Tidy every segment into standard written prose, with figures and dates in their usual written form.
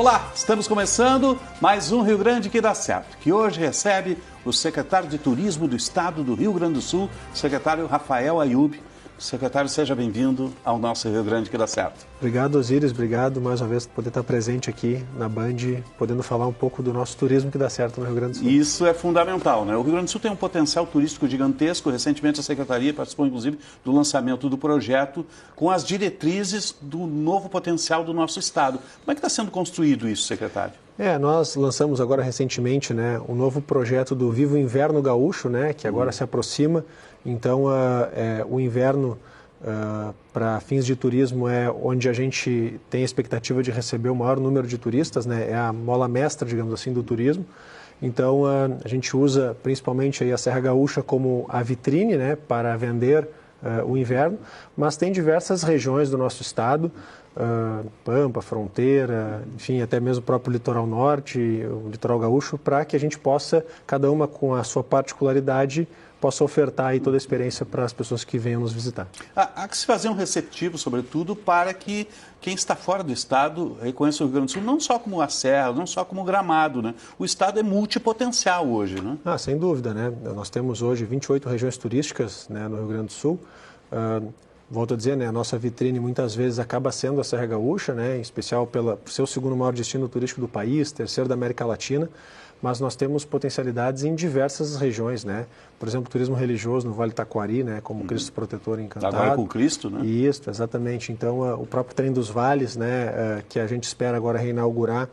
Olá, estamos começando mais um Rio Grande que dá certo, que hoje recebe o secretário de Turismo do Estado do Rio Grande do Sul, secretário Rafael Ayub. Secretário, seja bem-vindo ao nosso Rio Grande que dá certo. Obrigado, Osíris. Obrigado mais uma vez por poder estar presente aqui na Band, podendo falar um pouco do nosso turismo que dá certo no Rio Grande do Sul. Isso é fundamental, né? O Rio Grande do Sul tem um potencial turístico gigantesco. Recentemente a Secretaria participou, inclusive, do lançamento do projeto com as diretrizes do novo potencial do nosso Estado. Como é que está sendo construído isso, secretário? Nós lançamos agora recentemente, um novo projeto do Vivo Inverno Gaúcho, que agora se aproxima. Então, o inverno, para fins de turismo, é onde a gente tem a expectativa de receber o maior número de turistas, é a mola mestra, digamos assim, do turismo. Então, a gente usa principalmente aí a Serra Gaúcha como a vitrine, para vender o inverno, mas tem diversas regiões do nosso estado, Pampa, Fronteira, enfim, até mesmo o próprio litoral norte, o litoral gaúcho, para que a gente possa, cada uma com a sua particularidade, possa ofertar aí toda a experiência para as pessoas que venham nos visitar. Há que se fazer um receptivo, sobretudo, para que quem está fora do Estado reconheça o Rio Grande do Sul, não só como a Serra, não só como Gramado, né? O Estado é multipotencial hoje, né? Sem dúvida, Nós temos hoje 28 regiões turísticas, no Rio Grande do Sul. Volto a dizer, a nossa vitrine muitas vezes acaba sendo a Serra Gaúcha, em especial por ser o segundo maior destino turístico do país, terceiro da América Latina, mas nós temos potencialidades em diversas regiões, Por exemplo, turismo religioso no Vale do Taquari, como Cristo Protetor Encantado. Agora com Cristo, né? Isso, exatamente. Então, o próprio Trem dos Vales, que a gente espera agora reinaugurar,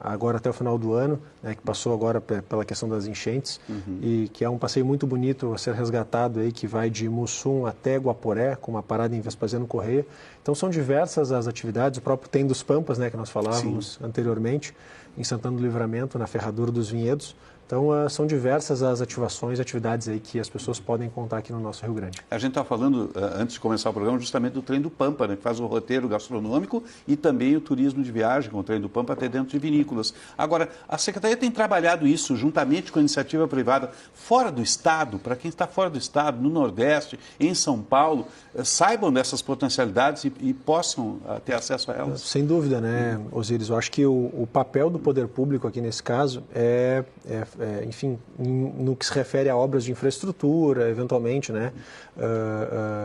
agora até o final do ano, que passou agora pela questão das enchentes, e que é um passeio muito bonito a ser resgatado aí, que vai de Mussum até Guaporé, com uma parada em Vespasiano Correia. Então são diversas as atividades, o próprio Tem dos Pampas, que nós falávamos anteriormente, em Santana do Livramento, na Ferradura dos Vinhedos. Então, são diversas as atividades aí que as pessoas podem contar aqui no nosso Rio Grande. A gente estava falando, antes de começar o programa, justamente do Trem do Pampa, que faz o roteiro gastronômico e também o turismo de viagem com o Trem do Pampa até dentro de vinícolas. Agora, a Secretaria tem trabalhado isso juntamente com a iniciativa privada fora do Estado, para quem está fora do Estado, no Nordeste, em São Paulo, saibam dessas potencialidades e possam ter acesso a elas. Sem dúvida, Osíris? Eu acho que o papel do poder público aqui nesse caso enfim, no que se refere a obras de infraestrutura, eventualmente,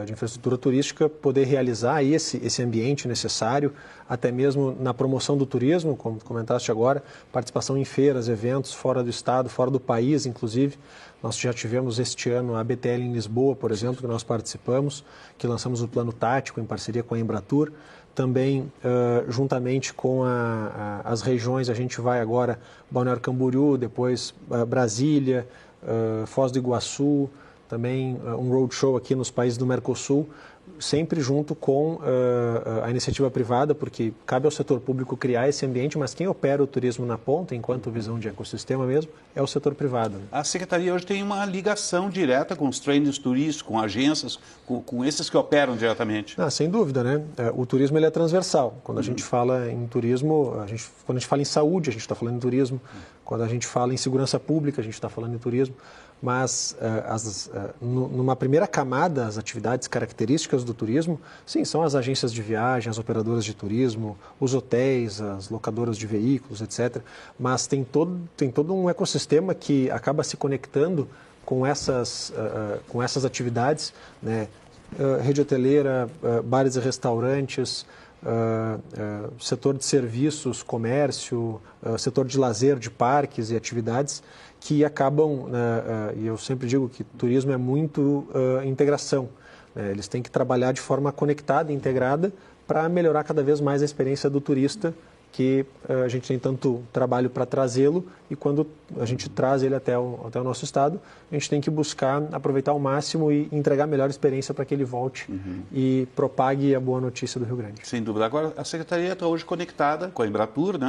de infraestrutura turística, poder realizar aí esse ambiente necessário, até mesmo na promoção do turismo, como comentaste agora, participação em feiras, eventos fora do estado, fora do país, inclusive. Nós já tivemos este ano a BTL em Lisboa, por exemplo, que nós participamos, que lançamos o plano tático em parceria com a Embratur. Também, juntamente com as regiões, a gente vai agora Balneário Camboriú, depois Brasília, Foz do Iguaçu, também um roadshow aqui nos países do Mercosul, sempre junto com a iniciativa privada, porque cabe ao setor público criar esse ambiente, mas quem opera o turismo na ponta, enquanto visão de ecossistema mesmo, é o setor privado. A Secretaria hoje tem uma ligação direta com os trainers turísticos, com agências, com esses que operam diretamente. Sem dúvida, O turismo ele é transversal. Quando a gente fala em turismo, quando a gente fala em saúde, a gente está falando em turismo. Quando a gente fala em segurança pública, a gente está falando em turismo. Mas, numa primeira camada, as atividades características do turismo, sim, são as agências de viagem, as operadoras de turismo, os hotéis, as locadoras de veículos, etc. Mas tem todo um ecossistema que acaba se conectando com essas atividades, rede hoteleira, bares e restaurantes, setor de serviços, comércio, setor de lazer, de parques e atividades que acabam, e eu sempre digo que turismo é muito integração. Eles têm que trabalhar de forma conectada e integrada para melhorar cada vez mais a experiência do turista, que a gente tem tanto trabalho para trazê-lo e quando a gente traz ele até o nosso estado, a gente tem que buscar aproveitar ao máximo e entregar a melhor experiência para que ele volte e propague a boa notícia do Rio Grande. Sem dúvida. Agora, a Secretaria está hoje conectada com a Embratur,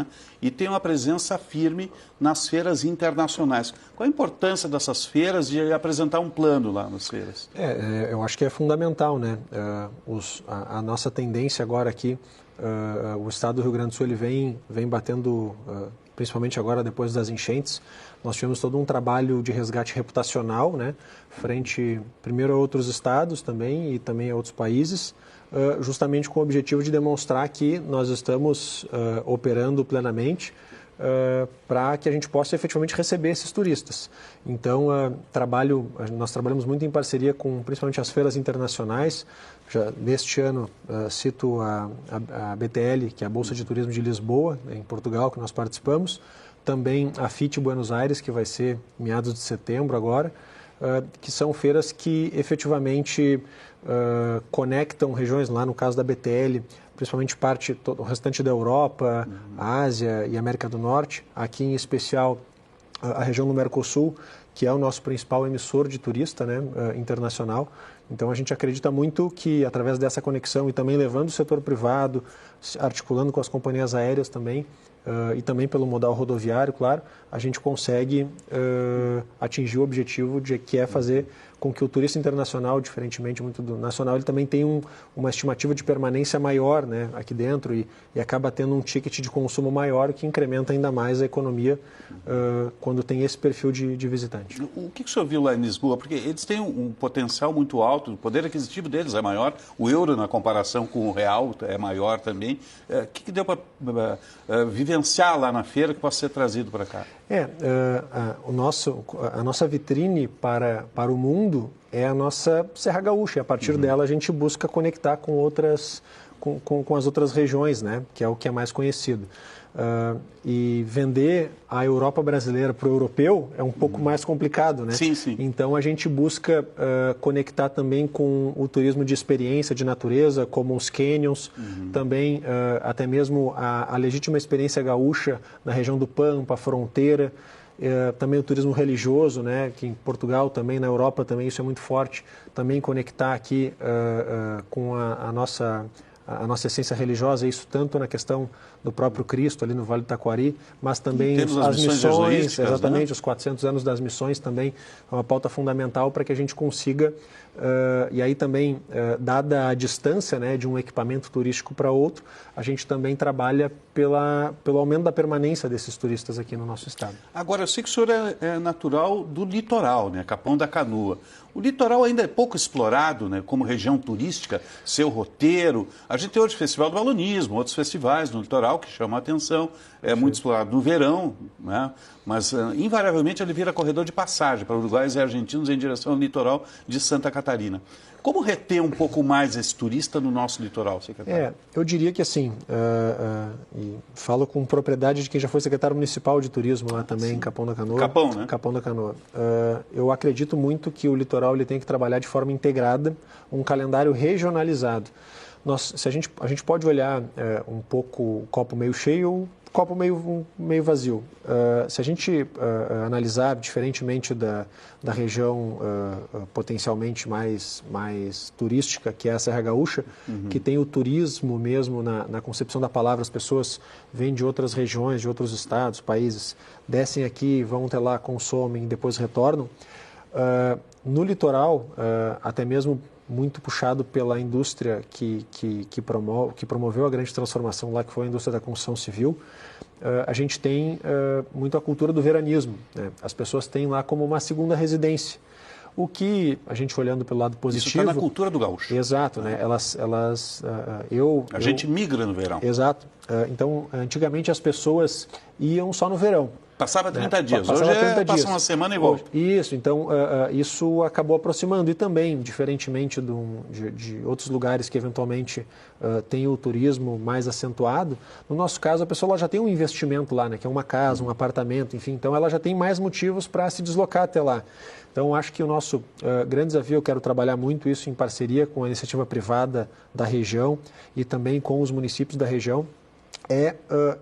e tem uma presença firme nas feiras internacionais. Qual a importância dessas feiras de apresentar um plano lá nas feiras? Eu acho que é fundamental, a nossa tendência agora aqui, o estado do Rio Grande do Sul ele vem batendo, principalmente agora depois das enchentes, nós tivemos todo um trabalho de resgate reputacional, frente primeiro a outros estados também e também a outros países, justamente com o objetivo de demonstrar que nós estamos operando plenamente para que a gente possa efetivamente receber esses turistas. Então, nós trabalhamos muito em parceria com principalmente as feiras internacionais. Já neste ano, cito a BTL, que é a Bolsa de Turismo de Lisboa, em Portugal, que nós participamos. Também a FIT Buenos Aires, que vai ser meados de setembro agora, que são feiras que efetivamente conectam regiões, lá no caso da BTL, principalmente o restante da Europa, Ásia e América do Norte, aqui em especial a região do Mercosul, que é o nosso principal emissor de turista, né, internacional. Então a gente acredita muito que através dessa conexão e também levando o setor privado, articulando com as companhias aéreas também, e também pelo modal rodoviário, claro, a gente consegue atingir o objetivo que é fazer com que o turista internacional, diferentemente muito do nacional, ele também tenha uma estimativa de permanência maior, né, aqui dentro e acaba tendo um ticket de consumo maior que incrementa ainda mais a economia quando tem esse perfil de visitante. O que o senhor viu lá em Lisboa? Porque eles têm um potencial muito alto, o poder aquisitivo deles é maior, o euro na comparação com o real é maior também. O que deu para vivenciar lá na feira que possa ser trazido para cá? A nossa vitrine para o mundo é a nossa Serra Gaúcha. A partir dela a gente busca conectar com as outras regiões, né? Que é o que é mais conhecido. E vender a Europa brasileira para o europeu é um pouco mais complicado, né? Sim, sim. Então a gente busca conectar também com o turismo de experiência, de natureza, como os canyons, também até mesmo a legítima experiência gaúcha na região do Pampa, fronteira, também o turismo religioso, né? Que em Portugal também, na Europa também isso é muito forte, também conectar aqui com a nossa essência religiosa, isso tanto na questão do próprio Cristo ali no Vale do Taquari, mas também as missões, exatamente, né? Os 400 anos das missões também é uma pauta fundamental para que a gente consiga, e aí também, dada a distância, né, de um equipamento turístico para outro, a gente também trabalha pelo aumento da permanência desses turistas aqui no nosso estado. Agora, eu sei que o senhor é natural do litoral, né, Capão da Canoa. O litoral ainda é pouco explorado, né, como região turística, seu roteiro. A gente tem hoje o Festival do Balonismo, outros festivais no litoral que chamam a atenção. É muito explorado no verão, né, mas invariavelmente ele vira corredor de passagem para uruguaios e argentinos em direção ao litoral de Santa Catarina. Como reter um pouco mais esse turista no nosso litoral, secretário? Eu diria que assim, e falo com propriedade de quem já foi secretário municipal de turismo lá também, em Capão da Canoa. Capão, né? Capão da Canoa. Eu acredito muito que o litoral ele tem que trabalhar de forma integrada, um calendário regionalizado. A gente pode olhar um pouco o copo meio cheio ou copo meio vazio. Se a gente analisar diferentemente da região potencialmente mais turística, que é a Serra Gaúcha, que tem o turismo mesmo na concepção da palavra, as pessoas vêm de outras regiões, de outros estados, países, descem aqui, vão até lá, consomem e depois retornam. No litoral, até mesmo muito puxado pela indústria que promoveu a grande transformação lá, que foi a indústria da construção civil, a gente tem muito a cultura do veranismo, né? As pessoas têm lá como uma segunda residência. O que, a gente olhando pelo lado positivo... Isso está na cultura do gaúcho. Exato, né? A gente migra no verão. Exato. Então, antigamente as pessoas iam só no verão. Passava 30 dias. Passava Hoje 30 passa dias. uma semana e volta. Isso, então isso acabou aproximando. E também, diferentemente de outros lugares que eventualmente têm o turismo mais acentuado, no nosso caso a pessoa já tem um investimento lá, né, que é uma casa, um apartamento, enfim, então ela já tem mais motivos para se deslocar até lá. Então acho que o nosso grande desafio, eu quero trabalhar muito isso em parceria com a iniciativa privada da região e também com os municípios da região, é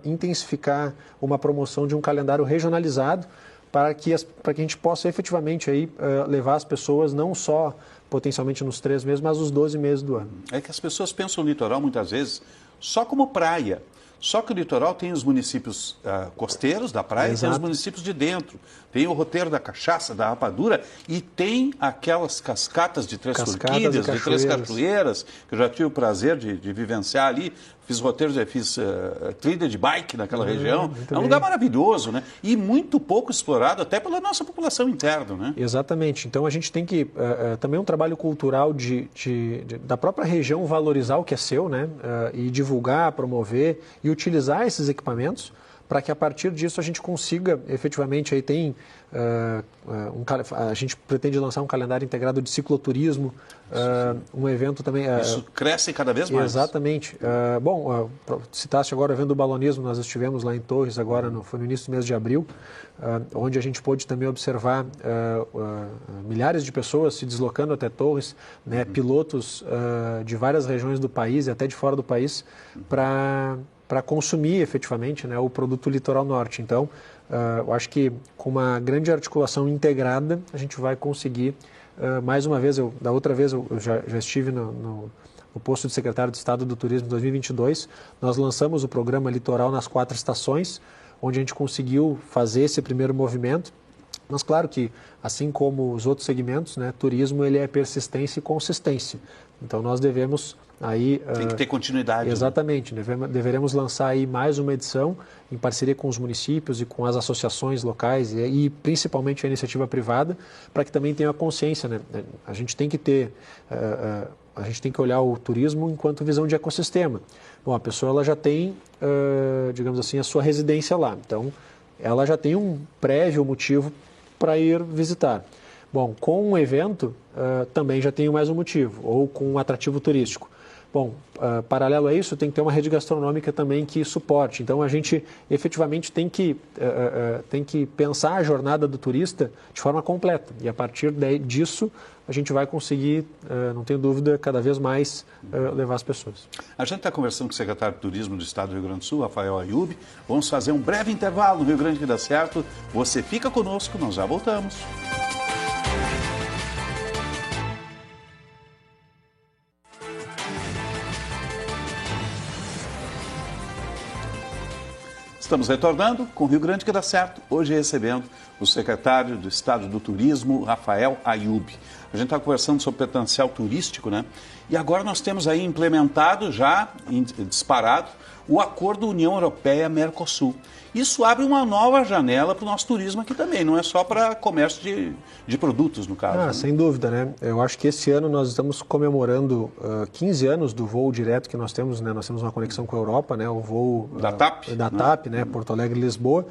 intensificar uma promoção de um calendário regionalizado para que a gente possa efetivamente aí, levar as pessoas não só potencialmente nos 3 meses, mas os 12 meses do ano. É que as pessoas pensam o litoral muitas vezes só como praia. Só que o litoral tem os municípios costeiros da praia. Exato. E tem os municípios de dentro. Tem o roteiro da cachaça, da rapadura e tem aquelas cascatas de Três Turquilhas, de Três Cachoeiras, que eu já tive o prazer de vivenciar ali. fiz roteiros, fiz trilha de bike naquela região. É um lugar maravilhoso, né? E muito pouco explorado até pela nossa população interna, né? Exatamente. Então a gente tem que também um trabalho cultural da própria região valorizar o que é seu, né? E divulgar, promover e utilizar esses equipamentos para que a partir disso a gente consiga efetivamente, aí tem a gente pretende lançar um calendário integrado de cicloturismo, um evento também... Isso cresce cada vez mais. Exatamente. Citaste agora o evento do balonismo, nós estivemos lá em Torres agora, foi no início do mês de abril, onde a gente pôde também observar milhares de pessoas se deslocando até Torres, né, pilotos de várias regiões do país e até de fora do país, para consumir efetivamente, né, o produto Litoral Norte. Então, eu acho que com uma grande articulação integrada, a gente vai conseguir, mais uma vez, da outra vez eu já estive no posto de secretário de Estado do Turismo em 2022, nós lançamos o programa Litoral nas 4 estações, onde a gente conseguiu fazer esse primeiro movimento. Mas claro que, assim como os outros segmentos, né, turismo ele é persistência e consistência. Então nós devemos aí... Tem que ter continuidade. Exatamente. Né? Deveremos lançar aí mais uma edição em parceria com os municípios e com as associações locais e principalmente a iniciativa privada, para que também tenha consciência. Né? A gente tem que ter... a gente tem que olhar o turismo enquanto visão de ecossistema. Bom, a pessoa ela já tem, digamos assim, a sua residência lá. Então, ela já tem um prévio motivo para ir visitar. Bom, com um evento, também já tem mais um motivo, ou com um atrativo turístico. Bom, paralelo a isso, tem que ter uma rede gastronômica também que suporte. Então, a gente efetivamente tem que pensar a jornada do turista de forma completa. E a partir disso, a gente vai conseguir, não tenho dúvida, cada vez mais levar as pessoas. A gente está conversando com o secretário de Turismo do Estado do Rio Grande do Sul, Rafael Ayub. Vamos fazer um breve intervalo no Rio Grande que dá certo. Você fica conosco, nós já voltamos. Estamos retornando com o Rio Grande que dá certo, hoje recebendo o secretário do Estado do Turismo, Rafael Ayub. A gente está conversando sobre potencial turístico, né? E agora nós temos aí implementado, já disparado, o Acordo União Europeia-Mercosul. Isso abre uma nova janela para o nosso turismo aqui também, não é só para comércio de produtos, no caso. Né? Sem dúvida, né? Eu acho que esse ano nós estamos comemorando 15 anos do voo direto que nós temos, né? Nós temos uma conexão com a Europa, né? O voo da TAP, né? Porto Alegre e Lisboa.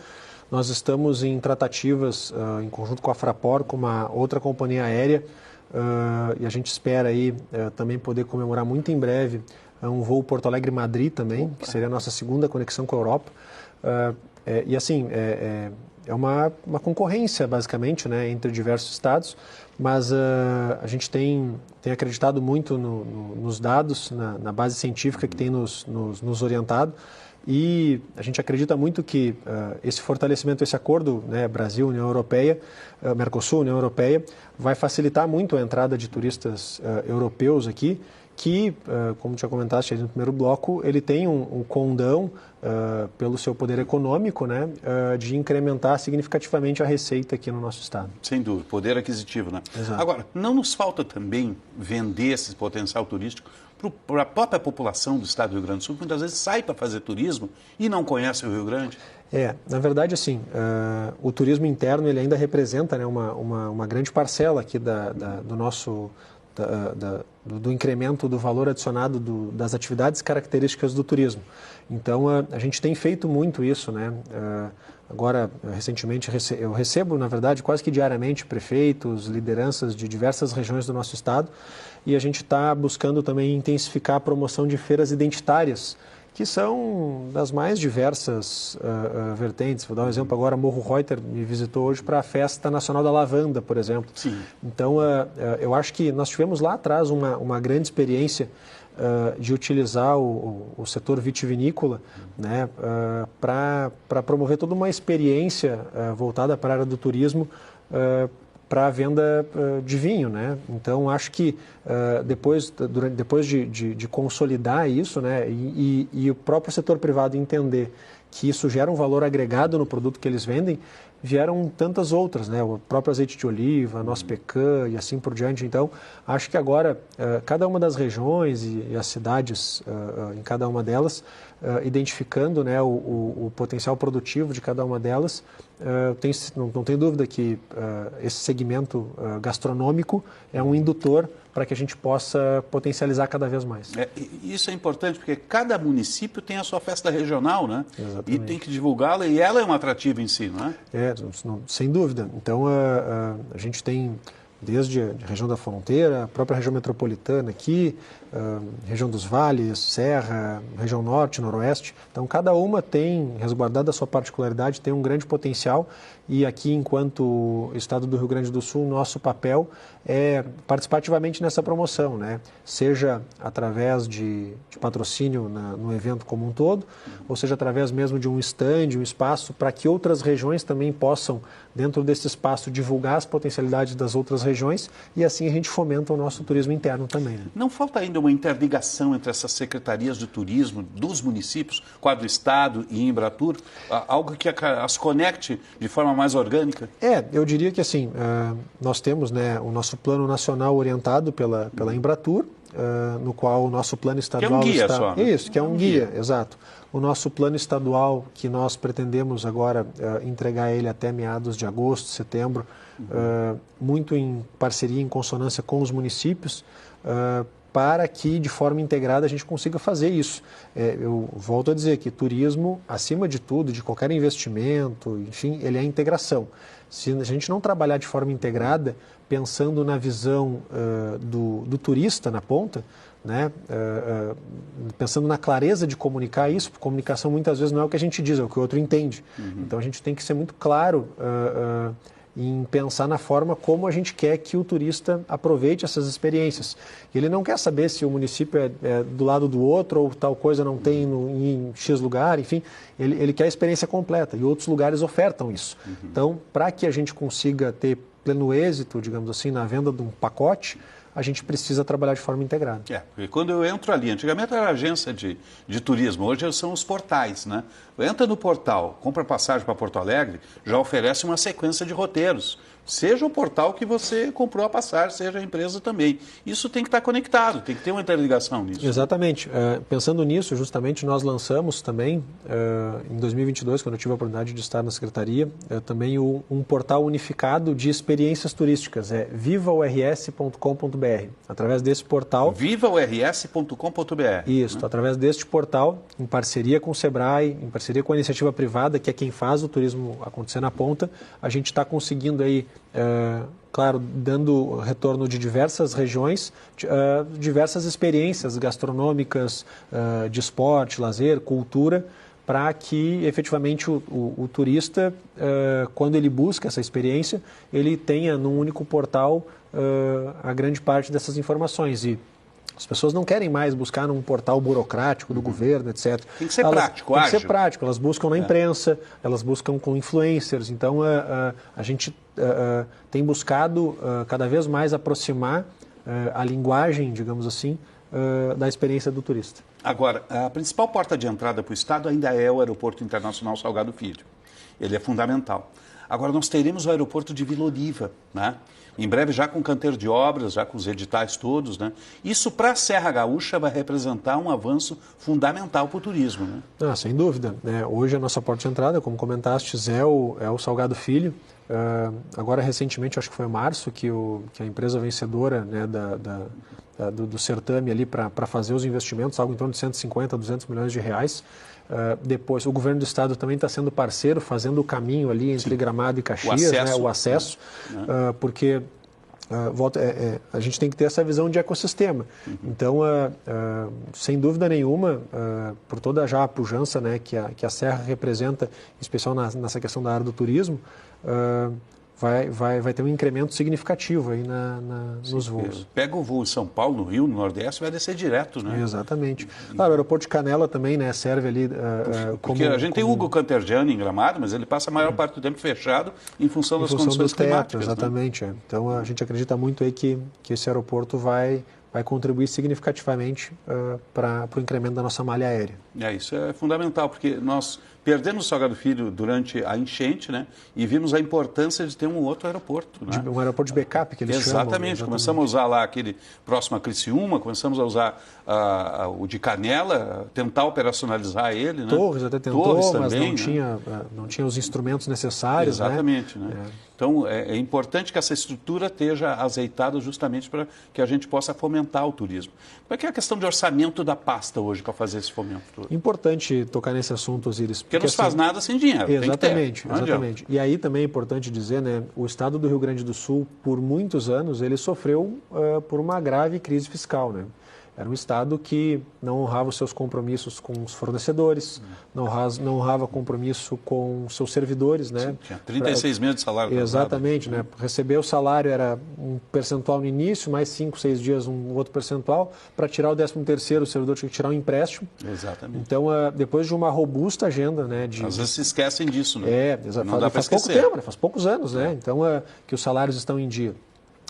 Nós estamos em tratativas em conjunto com a Fraport, com uma outra companhia aérea, e a gente espera aí também poder comemorar muito em breve um voo Porto Alegre-Madrid também, que seria a nossa segunda conexão com a Europa. E assim, é uma concorrência, basicamente, né, entre diversos estados, mas a gente tem acreditado muito nos dados, na base científica que tem nos orientado, e a gente acredita muito que esse fortalecimento, esse acordo, né, Brasil, União Europeia, Mercosul, União Europeia, vai facilitar muito a entrada de turistas europeus aqui, que, como já comentaste no primeiro bloco, ele tem um condão, pelo seu poder econômico, né, de incrementar significativamente a receita aqui no nosso estado. Sem dúvida, poder aquisitivo, né? Exato. Agora, não nos falta também vender esse potencial turístico para a própria população do estado do Rio Grande do Sul, que muitas vezes sai para fazer turismo e não conhece o Rio Grande? Na verdade, assim, o turismo interno ele ainda representa, né, uma grande parcela aqui do nosso... do incremento do valor adicionado das atividades características do turismo. Então, a gente tem feito muito isso, né? Agora, recentemente, eu recebo, na verdade, quase que diariamente prefeitos, lideranças de diversas regiões do nosso estado, e a gente está buscando também intensificar a promoção de feiras identitárias, que são das mais diversas vertentes. Vou dar um exemplo agora, Morro Reuter me visitou hoje para a Festa Nacional da Lavanda, por exemplo. Sim. Então, eu acho que nós tivemos lá atrás uma grande experiência de utilizar o setor vitivinícola, né, para promover toda uma experiência voltada para a área do turismo, para a venda de vinho, né? Então, acho que depois de consolidar isso, né, e o próprio setor privado entender que isso gera um valor agregado no produto que eles vendem, vieram tantas outras, né? O próprio azeite de oliva, nosso pecan e assim por diante. Então, acho que agora cada uma das regiões e as cidades em cada uma delas, identificando, né, o potencial produtivo de cada uma delas, não tem dúvida que esse segmento gastronômico é um indutor para que a gente possa potencializar cada vez mais. Isso é importante, porque cada município tem a sua festa regional, né? Exatamente. E tem que divulgá-la, e ela é um atrativo em si, não é? Sem dúvida. Então, a gente tem desde a região da fronteira, a própria região metropolitana aqui, região dos vales, serra, região norte, noroeste. Então, cada uma tem, resguardada a sua particularidade, tem um grande potencial. E aqui, enquanto Estado do Rio Grande do Sul, nosso papel é participar ativamente nessa promoção, né? Seja através de patrocínio no evento como um todo, ou seja através mesmo de um stand, um espaço, para que outras regiões também possam, dentro desse espaço, divulgar as potencialidades das outras regiões, e assim a gente fomenta o nosso turismo interno também. Né? Não falta ainda uma interligação entre essas secretarias de turismo dos municípios, com a do Estado e Embratur, algo que as conecte de forma mais orgânica? Eu diria que assim, nós temos, né, o nosso plano nacional orientado pela Embratur, no qual o nosso plano estadual que é um guia está... só, né? Isso, que é um guia, exato. O nosso plano estadual, que nós pretendemos agora entregar ele até meados de agosto, setembro, muito em parceria, em consonância com os municípios, para que, de forma integrada, a gente consiga fazer isso. Eu volto a dizer que turismo, acima de tudo, de qualquer investimento, enfim, ele é integração. Se a gente não trabalhar de forma integrada, pensando na visão do turista na ponta, né, pensando na clareza de comunicar isso, porque comunicação muitas vezes não é o que a gente diz, é o que o outro entende. Então a gente tem que ser muito claro em pensar na forma como a gente quer que o turista aproveite essas experiências. Ele não quer saber se o município é do lado do outro ou tal coisa não tem em X lugar, enfim, ele quer a experiência completa e outros lugares ofertam isso. Então, para que a gente consiga ter pleno êxito, digamos assim, na venda de um pacote, a gente precisa trabalhar de forma integrada. Porque quando eu entro ali, antigamente era agência de turismo, hoje são os portais, né? Entra no portal, compra passagem para Porto Alegre, já oferece uma sequência de roteiros. Seja o portal que você comprou a passagem, seja a empresa também. Isso tem que estar conectado, tem que ter uma interligação nisso. Exatamente. Pensando nisso, justamente nós lançamos também, em 2022, quando eu tive a oportunidade de estar na Secretaria, também um portal unificado de experiências turísticas, vivaors.com.br. Através desse portal... vivaors.com.br. Isso, né? Através deste portal, em parceria com o Sebrae, em parceria com a iniciativa privada, que é quem faz o turismo acontecer na ponta, a gente está conseguindo aí, claro, dando retorno de diversas regiões, diversas experiências gastronômicas, de esporte, lazer, cultura, para que efetivamente o turista, quando ele busca essa experiência, ele tenha num único portal a grande parte dessas informações. E as pessoas não querem mais buscar num portal burocrático do governo, etc. Tem que ser prático, ágil. Tem que ser prático. Elas buscam na imprensa, elas buscam com influencers. Então, a gente tem buscado cada vez mais aproximar a linguagem, digamos assim, da experiência do turista. Agora, a principal porta de entrada para o Estado ainda é o Aeroporto Internacional Salgado Filho. Ele é fundamental. Agora, nós teremos o aeroporto de Vila Oliva, né? Em breve já com canteiro de obras, já com os editais todos, né? Isso para a Serra Gaúcha vai representar um avanço fundamental para o turismo, né? Sem dúvida. Hoje a nossa porta de entrada, como comentastes, é o Salgado Filho. Agora, recentemente, acho que foi em março, que a empresa vencedora, né, do certame ali para fazer os investimentos, algo em torno de 150, 200 milhões de reais. Depois, o governo do estado também está sendo parceiro, fazendo o caminho ali entre Gramado e Caxias, o acesso, porque a gente tem que ter essa visão de ecossistema. Então, sem dúvida nenhuma, por toda já a pujança, né, que a Serra representa, em especial nessa questão da área do turismo, vai ter um incremento significativo aí nos voos. Pega o voo em São Paulo, no Rio, no Nordeste, vai descer direto, né? Exatamente. Claro, o aeroporto de Canela também, né, serve ali Porque a gente tem o Hugo Cantergiani em Gramado, mas ele passa a maior parte do tempo fechado em função das condições climáticas. Exatamente. Né? Então, a gente acredita muito aí que esse aeroporto vai contribuir significativamente para o incremento da nossa malha aérea. Isso é fundamental, porque nós Perdemos o Salgado Filho durante a enchente, né? E vimos a importância de ter um outro aeroporto. Né? Um aeroporto de backup que eles chamam. Exatamente. Começamos a usar lá aquele próximo a Criciúma, começamos a usar o de Canela, tentar operacionalizar ele. Né? Torres até tentou, Torres mas também, não tinha os instrumentos necessários. Exatamente. Né? Né? Então, é importante que essa estrutura esteja azeitada justamente para que a gente possa fomentar o turismo. Como é que é a questão de orçamento da pasta hoje para fazer esse fomento todo? Importante tocar nesse assunto, Osiris. Porque não se faz nada sem dinheiro. Exatamente, exatamente. E aí também é importante dizer, né, o estado do Rio Grande do Sul, por muitos anos, ele sofreu por uma grave crise fiscal, né? Era um estado que não honrava os seus compromissos com os fornecedores, não honrava compromisso com os seus servidores, né? Sim, tinha 36 meses de salário. Exatamente, né? Receber o salário era um percentual no início, mais 5, 6 dias um outro percentual. Para tirar o 13º, o servidor tinha que tirar um empréstimo. Exatamente. Então, depois de uma robusta agenda, né? Às vezes se esquecem disso, né? Não dá para esquecer. Faz pouco tempo, né? Faz poucos anos, né? Então, que os salários estão em dia.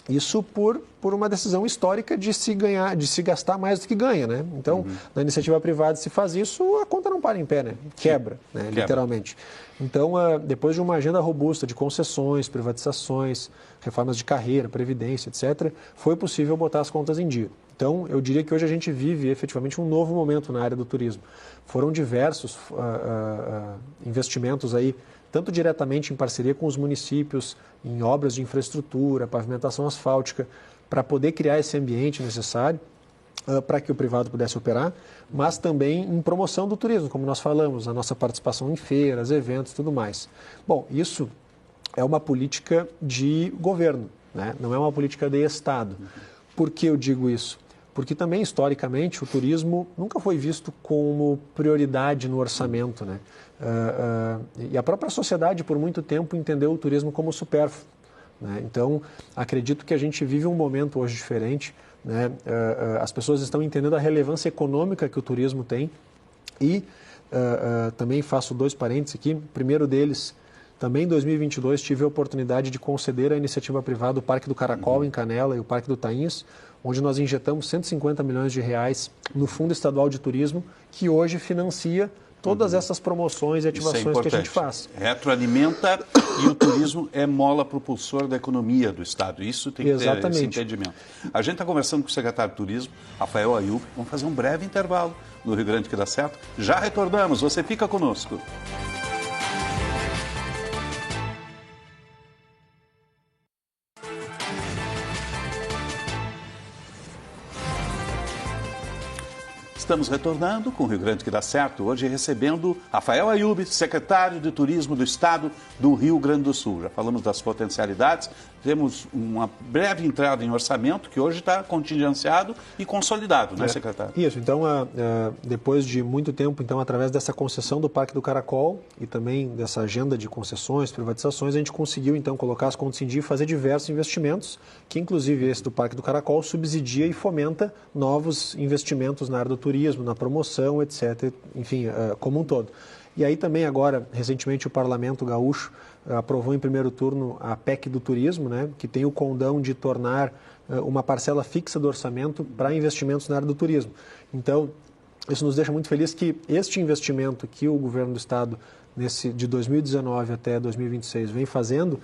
Isso por uma decisão histórica de se gastar mais do que ganha, né? Então, na iniciativa privada se faz isso, a conta não para em pé, né? Quebra, né? Literalmente. Então, depois de uma agenda robusta de concessões, privatizações, reformas de carreira, previdência, etc., foi possível botar as contas em dia. Então, eu diria que hoje a gente vive efetivamente um novo momento na área do turismo. Foram diversos investimentos aí, tanto diretamente em parceria com os municípios, em obras de infraestrutura, pavimentação asfáltica, para poder criar esse ambiente necessário para que o privado pudesse operar, mas também em promoção do turismo, como nós falamos, a nossa participação em feiras, eventos e tudo mais. Bom, isso é uma política de governo, né? Não é uma política de Estado. Por que eu digo isso? Porque também, historicamente, o turismo nunca foi visto como prioridade no orçamento, né? E a própria sociedade, por muito tempo, entendeu o turismo como supérfluo, né? Então, acredito que a gente vive um momento hoje diferente, né? As pessoas estão entendendo a relevância econômica que o turismo tem e também faço 2 parênteses aqui. O primeiro deles, também em 2022, tive a oportunidade de conceder à iniciativa privada o Parque do Caracol, em Canela, e o Parque do Tainhos, onde nós injetamos 150 milhões de reais no Fundo Estadual de Turismo, que hoje financia todas essas promoções e ativações que a gente faz. Retroalimenta e o turismo é mola propulsora da economia do Estado. Isso tem que ter esse entendimento. A gente está conversando com o secretário de Turismo, Rafael Ayub. Vamos fazer um breve intervalo no Rio Grande que dá certo. Já retornamos, você fica conosco. Estamos retornando com o Rio Grande que dá certo, hoje recebendo Rafael Ayub, secretário de Turismo do Estado do Rio Grande do Sul. Já falamos das potencialidades, temos uma breve entrada em orçamento que hoje está contingenciado e consolidado, né, secretário? Isso, então, depois de muito tempo, então, através dessa concessão do Parque do Caracol e também dessa agenda de concessões, privatizações, a gente conseguiu, então, colocar as contas em dia e fazer diversos investimentos, que inclusive esse do Parque do Caracol subsidia e fomenta novos investimentos na área do turismo, na promoção, etc., enfim, como um todo. E aí também agora, recentemente, o Parlamento Gaúcho aprovou em primeiro turno a PEC do turismo, né, que tem o condão de tornar uma parcela fixa do orçamento para investimentos na área do turismo. Então, isso nos deixa muito felizes que este investimento que o governo do Estado, de 2019 até 2026, vem fazendo,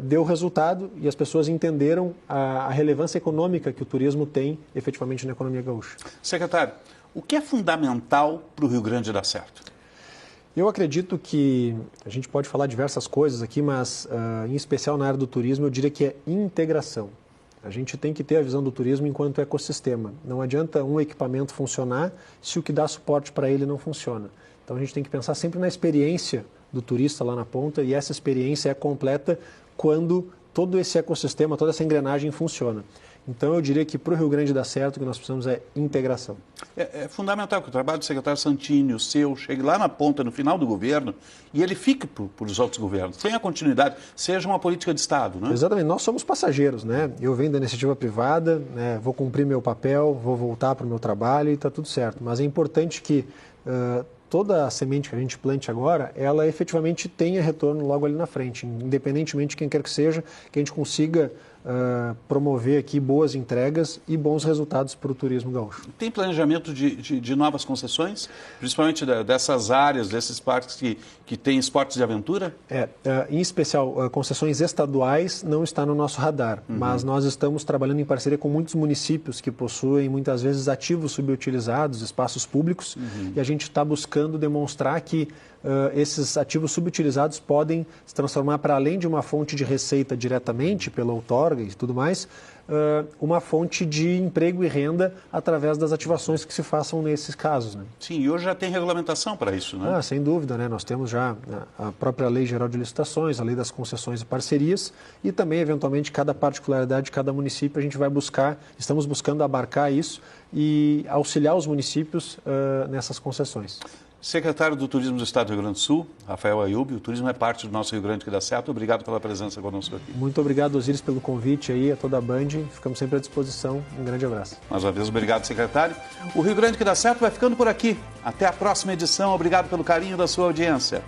deu resultado e as pessoas entenderam a relevância econômica que o turismo tem efetivamente na economia gaúcha. Secretário, o que é fundamental para o Rio Grande dar certo? Eu acredito que a gente pode falar diversas coisas aqui, mas em especial na área do turismo eu diria que é integração. A gente tem que ter a visão do turismo enquanto ecossistema. Não adianta um equipamento funcionar se o que dá suporte para ele não funciona. Então a gente tem que pensar sempre na experiência do turista lá na ponta e essa experiência é completa quando todo esse ecossistema, toda essa engrenagem funciona. Então, eu diria que para o Rio Grande dar certo, o que nós precisamos é integração. É fundamental que o trabalho do secretário Santini, o seu, chegue lá na ponta, no final do governo, e ele fique para os outros governos. Tenha continuidade, seja uma política de Estado, né? Exatamente. Nós somos passageiros, né? Eu venho da iniciativa privada, né? Vou cumprir meu papel, vou voltar para o meu trabalho e está tudo certo. Mas é importante que toda a semente que a gente plante agora, ela efetivamente tenha retorno logo ali na frente, independentemente de quem quer que seja, que a gente consiga promover aqui boas entregas e bons resultados para o turismo gaúcho. Tem planejamento de novas concessões, principalmente dessas áreas, desses parques que têm esportes de aventura? Em especial, concessões estaduais não está no nosso radar, mas nós estamos trabalhando em parceria com muitos municípios que possuem muitas vezes ativos subutilizados, espaços públicos, e a gente está buscando demonstrar que esses ativos subutilizados podem se transformar, para além de uma fonte de receita diretamente pela outorga e tudo mais, uma fonte de emprego e renda através das ativações que se façam nesses casos. Né? Sim, e hoje já tem regulamentação para isso, né? Sem dúvida, né? Nós temos já a própria Lei Geral de Licitações, a Lei das Concessões e Parcerias e também, eventualmente, cada particularidade de cada município a gente vai estamos buscando abarcar isso e auxiliar os municípios nessas concessões. Secretário do Turismo do Estado do Rio Grande do Sul, Rafael Ayub, o turismo é parte do nosso Rio Grande que dá certo. Obrigado pela presença conosco aqui. Muito obrigado, Osiris, pelo convite aí, a toda a Band. Ficamos sempre à disposição. Um grande abraço. Mais uma vez, obrigado, secretário. O Rio Grande que dá certo vai ficando por aqui. Até a próxima edição. Obrigado pelo carinho da sua audiência.